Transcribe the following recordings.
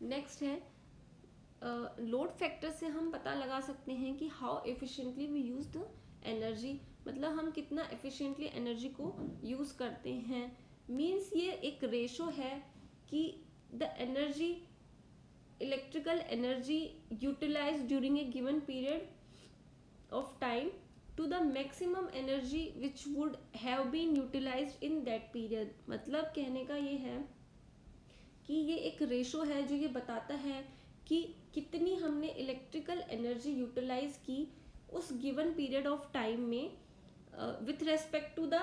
Next है load factor से हम पता लगा सकते हैं कि how efficiently we use the energy, मतलब हम कितना एफिशिएंटली एनर्जी को यूज करते हैं। मीन्स ये एक रेशो है कि the energy, electrical energy utilize during a given period of time to the maximum energy which would have been utilized in that period. मतलब कहने का ये है कि ये एक रेशो है जो ये बताता है कि कितनी हमने इलेक्ट्रिकल एनर्जी यूटिलाइज की उस गिवन पीरियड ऑफ टाइम में with respect to the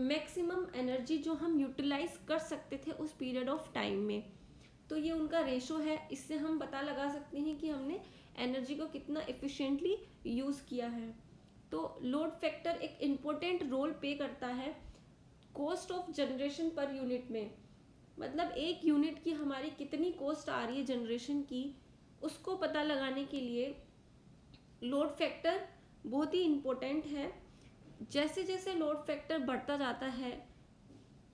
maximum energy जो हम यूटिलाइज कर सकते थे उस पीरियड ऑफ टाइम में। तो ये उनका रेशो है, इससे हम पता लगा सकते हैं कि हमने एनर्जी को कितना एफिशिएंटली यूज़ किया है। तो लोड फैक्टर एक इम्पोर्टेंट रोल प्ले करता है cost of generation per unit में। मतलब एक यूनिट की हमारी कितनी कॉस्ट आ रही है जनरेशन की, उसको पता लगाने के लिए लोड फैक्टर बहुत ही इम्पोर्टेंट है। जैसे जैसे लोड फैक्टर बढ़ता जाता है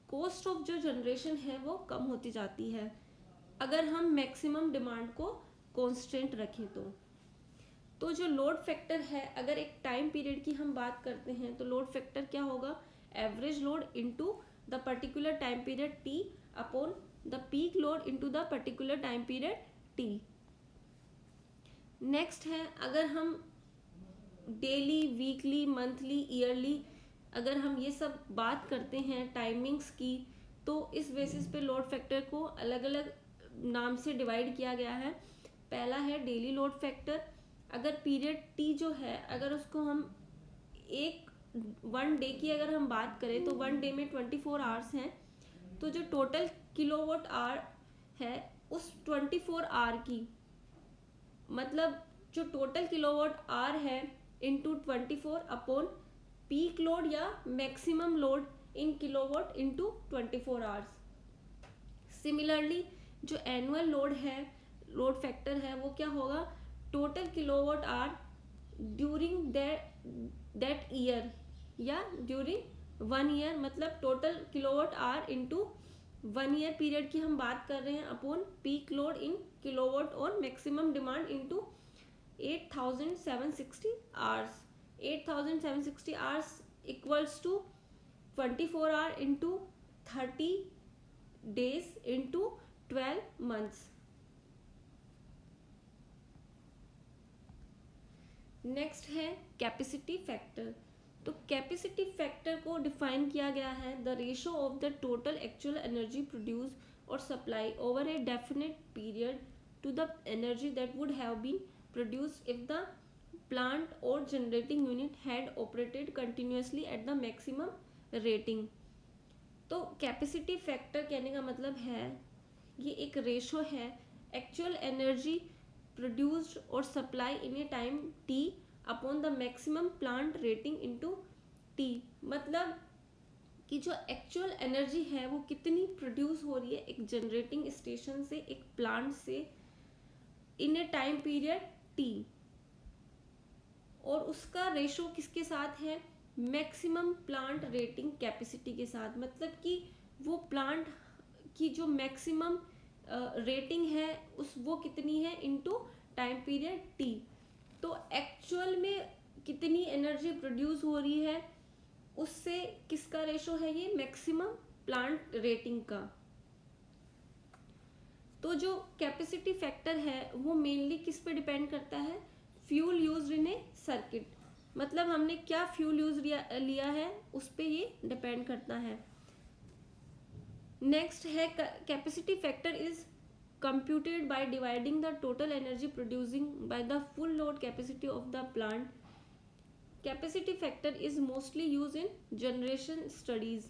कॉस्ट ऑफ जो जनरेशन है वो कम होती जाती है, अगर हम मैक्सिमम डिमांड को कांस्टेंट रखें तो जो लोड फैक्टर है, अगर एक टाइम पीरियड की हम बात करते हैं तो लोड फैक्टर क्या होगा, average load into the particular time period T upon the peak load into the particular time period T. Next है, अगर हम डेली, वीकली, मंथली, ईयरली अगर हम ये सब बात करते हैं टाइमिंग्स की, तो इस बेसिस पे लोड फैक्टर को अलग अलग नाम से डिवाइड किया गया है। पहला है डेली लोड फैक्टर। अगर पीरियड टी जो है, अगर उसको हम एक वन डे की अगर हम बात करें तो वन डे में 24 आवर्स हैं, तो जो टोटल किलोवाट आवर है उस 24 आवर की, मतलब जो टोटल किलोवाट आवर है इंटू 24 अपॉन पीक लोड या maximum load in kilowatt into 24 hours. Similarly जो एनुअल लोड है, लोड फैक्टर है, वो क्या होगा, total kilowatt hour during that year या ड्यूरिंग वन ईयर, मतलब total kilowatt hour into one year period की हम बात कर रहे हैं upon peak load in kilowatt और maximum demand into 8760 hours. 8760 hours equals to 24 hour into 30 days into 12 months. Next है कैपेसिटी फैक्टर। तो कैपेसिटी फैक्टर को डिफाइन किया गया है the ratio of the total actual energy produce और supply over a definite period to the energy that would have been produced if the plant और generating unit had operated continuously at the maximum rating. तो capacity factor कहने का मतलब है ये एक ratio है एक्चुअल एनर्जी प्रोड्यूस्ड और supply in A time T upon the maximum plant rating into T. मतलब कि जो एक्चुअल एनर्जी है वो कितनी प्रोड्यूस हो रही है एक जनरेटिंग स्टेशन से, एक प्लांट से, इन ए टाइम पीरियड टी, और उसका रेशो किसके साथ है, मैक्सिमम प्लांट रेटिंग कैपेसिटी के साथ। मतलब कि वो प्लांट की जो मैक्सिमम रेटिंग है उस वो कितनी है इनटू टाइम पीरियड टी। तो एक्चुअल में कितनी एनर्जी प्रोड्यूस हो रही है उससे किसका रेशो है, ये मैक्सिमम प्लांट रेटिंग का। तो जो कैपेसिटी फैक्टर है वो मेनली किस पे डिपेंड करता है, fuel use in A circuit. मतलब हमने क्या फ्यूल यूज लिया है उस पे ये डिपेंड करता है। नेक्स्ट है capacity factor is computed by dividing the total energy producing by the full load capacity of the plant. Capacity factor is mostly used in generation studies.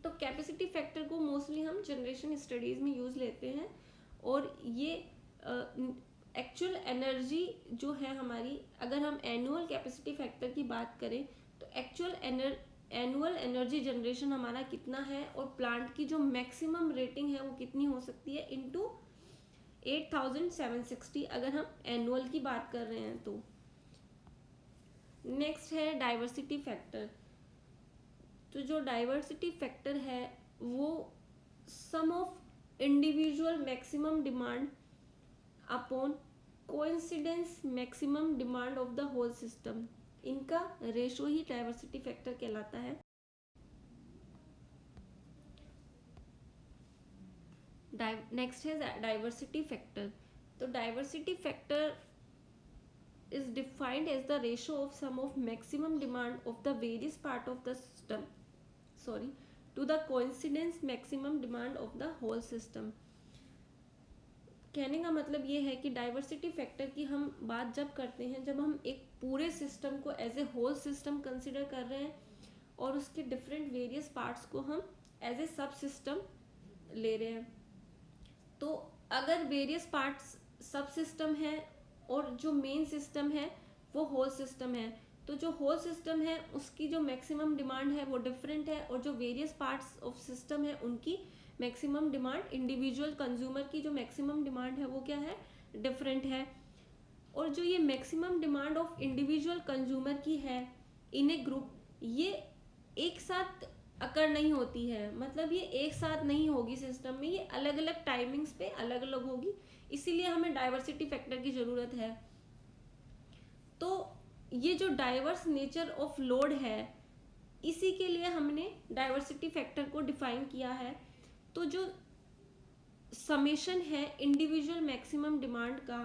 तो कैपेसिटी फैक्टर को मोस्टली हम generation studies में use लेते हैं, और ये actual energy जो है हमारी, अगर हम एनुअल कैपेसिटी फैक्टर की बात करें तो एनुअल एनर्जी जनरेशन हमारा कितना है और प्लांट की जो मैक्सिमम रेटिंग है वो कितनी हो सकती है इनटू 8760 अगर हम एनुअल की बात कर रहे हैं तो। नेक्स्ट है डाइवर्सिटी फैक्टर। तो जो डाइवर्सिटी फैक्टर है वो sum of individual maximum demand upon coincidence maximum demand of the whole system, इनका रेशो ही डाइवर्सिटी फैक्टर कहलाता है। नेक्स्ट है डाइवर्सिटी फैक्टर। तो diversity factor is defined as the ratio of sum of maximum demand of the various part of the system to the coincidence maximum demand of the whole system। कहने का मतलब ये है कि diversity factor की हम बात जब करते हैं जब हम एक पूरे सिस्टम को as a whole system consider कर रहे हैं और उसके डिफरेंट वेरियस पार्ट्स को हम एज ए सब सिस्टम ले रहे हैं। तो अगर वेरियस पार्ट्स सब सिस्टम है और जो मेन सिस्टम है वो होल सिस्टम है, तो जो होल सिस्टम है उसकी जो मैक्सिमम डिमांड है वो डिफरेंट है और जो वेरियस पार्ट्स ऑफ सिस्टम है उनकी मैक्सिमम डिमांड, इंडिविजुअल कंज्यूमर की जो मैक्सिमम डिमांड है वो क्या है, डिफरेंट है। और जो ये maximum demand of individual consumer की है इन ए ग्रुप, ये एक साथ अकर नहीं होती है, मतलब ये एक साथ नहीं होगी सिस्टम में, ये अलग अलग टाइमिंग्स पे अलग अलग होगी, इसीलिए हमें डाइवर्सिटी फैक्टर की जरूरत है। तो ये जो डाइवर्स नेचर ऑफ लोड है इसी के लिए हमने डाइवर्सिटी फैक्टर को डिफाइन किया है। तो जो समेशन है इंडिविजुअल मैक्सिमम डिमांड का,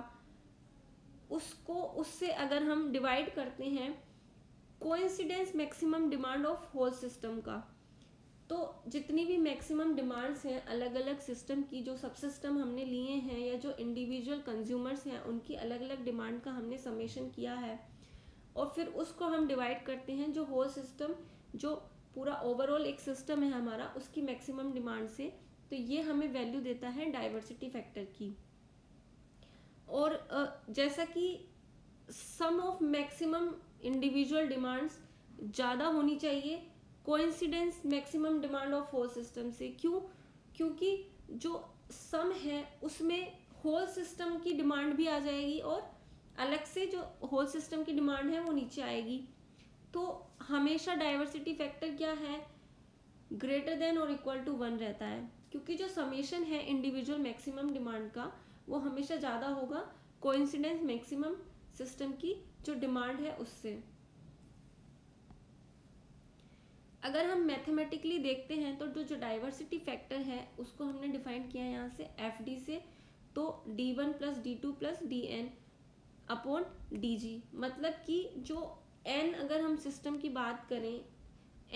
उसको उससे अगर हम डिवाइड करते हैं coincidence maximum demand of whole system का, तो जितनी भी मैक्सिमम डिमांड्स हैं अलग अलग सिस्टम की, जो सब सिस्टम हमने लिए हैं या जो इंडिविजुअल कंज्यूमर्स हैं उनकी अलग अलग डिमांड का हमने समेशन किया है और फिर उसको हम डिवाइड करते हैं जो होल सिस्टम, जो पूरा ओवरऑल एक सिस्टम है हमारा, उसकी मैक्सिमम डिमांड से। तो ये हमें वैल्यू देता है डाइवर्सिटी फैक्टर की। और जैसा कि sum of maximum individual demands ज़्यादा होनी चाहिए coincidence maximum demand of whole system से। क्यों? क्योंकि जो सम है उसमें होल सिस्टम की डिमांड भी आ जाएगी और अलग से जो होल सिस्टम की डिमांड है वो नीचे आएगी। तो हमेशा डाइवर्सिटी फैक्टर क्या है, ग्रेटर देन और इक्वल टू 1 रहता है, क्योंकि जो समेशन है इंडिविजुअल मैक्सिमम डिमांड का वो हमेशा ज़्यादा होगा कोइंसिडेंस मैक्सिमम सिस्टम की जो डिमांड है उससे। अगर हम मैथमेटिकली देखते हैं तो जो डाइवर्सिटी फैक्टर है उसको हमने डिफाइन किया है यहाँ से FD से, तो D1 + D2 + DN upon DG, मतलब कि जो N अगर हम सिस्टम की बात करें,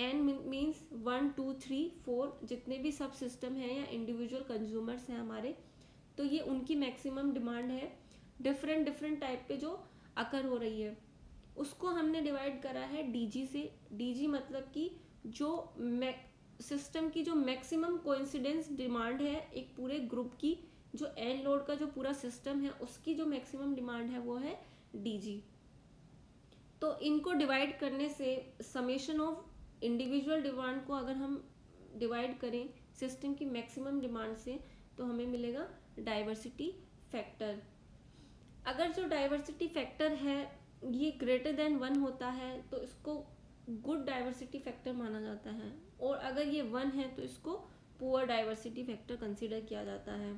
N मीन्स 1 2 3 4 जितने भी सब सिस्टम हैं या इंडिविजुअल कंज्यूमर्स हैं हमारे, तो ये उनकी मैक्सिमम डिमांड है डिफरेंट डिफरेंट टाइप पे जो अकर हो रही है, उसको हमने डिवाइड करा है DG से। DG मतलब कि जो सिस्टम की जो मैक्सिमम कोइंसिडेंस डिमांड है एक पूरे ग्रुप की, जो N लोड का जो पूरा सिस्टम है उसकी जो मैक्सिमम डिमांड है वो है DG। तो इनको डिवाइड करने से समेशन ऑफ इंडिविजुअल डिमांड को अगर हम डिवाइड करें सिस्टम की मैक्सिमम डिमांड से तो हमें मिलेगा डाइवर्सिटी फैक्टर। अगर जो डाइवर्सिटी फैक्टर है ये ग्रेटर देन 1 होता है तो इसको गुड डाइवर्सिटी फैक्टर माना जाता है, और अगर ये 1 है तो इसको पुअर डाइवर्सिटी फैक्टर कंसीडर किया जाता है।